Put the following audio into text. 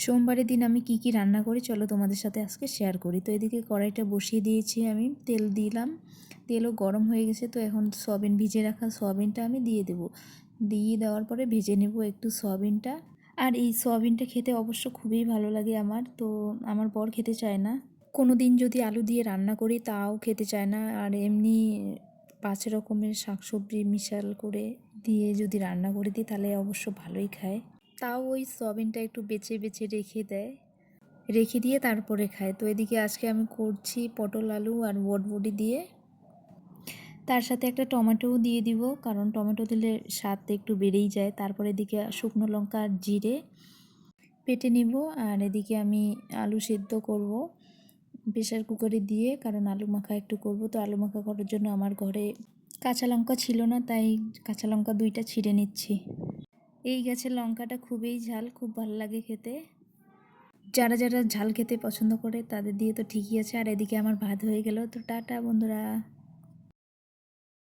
সোমবারের দিন আমি কি রান্না করি চলো তোমাদের সাথে আজকে শেয়ার করি। তো এদিকে কড়াইটা বসিয়ে দিয়েছি, আমি তেল দিলাম, তেলও গরম হয়ে গেছে। তো এখন সয়াবিন ভিজে রাখা সয়াবিনটা আমি দিয়ে দেবো। দিয়ে দেওয়ার পরে ভেজে নেব একটু সয়াবিনটা। আর এই সয়াবিনটা খেতে অবশ্য খুবই ভালো লাগে আমার, তো আমার বর খেতে চায় না। কোনো দিন যদি আলু দিয়ে রান্না করি তাও খেতে চায় না, আর এমনি 5 রকমের শাকসবজি মিশাল করে দিয়ে যদি রান্না করে দিই তাহলে অবশ্য ভালোই খায়। তাও ওই সয়াবিনটা একটু বেছে বেছে রেখে দেয়, রেখে দিয়ে তারপরে খায়। তো এদিকে আজকে আমি করছি পটল আলু আর বটবটি দিয়ে, তার সাথে একটা টমেটোও দিয়ে দিব, কারণ টমেটো দিলে স্বাদটা একটু বেড়েই যায়। তারপরে এদিকে শুকনো লঙ্কা আর জিরে পেটে নিব, আর এদিকে আমি আলু সেদ্ধ করব প্রেশার কুকারে দিয়ে, কারণ আলু মাখা একটু করব। তো আলু মাখা করার জন্য আমার ঘরে কাঁচা লঙ্কা ছিল না, তাই কাঁচা লঙ্কা 2টা ছিঁড়ে নিচ্ছি। এই গাছের লঙ্কাটা খুবই ঝাল, খুব ভালো লাগে খেতে। যারা যারা ঝাল খেতে পছন্দ করে তাদের দিয়ে তো ঠিকই আছে। আর এদিকে আমার ভাত হয়ে গেল। তো টাটা বন্ধুরা।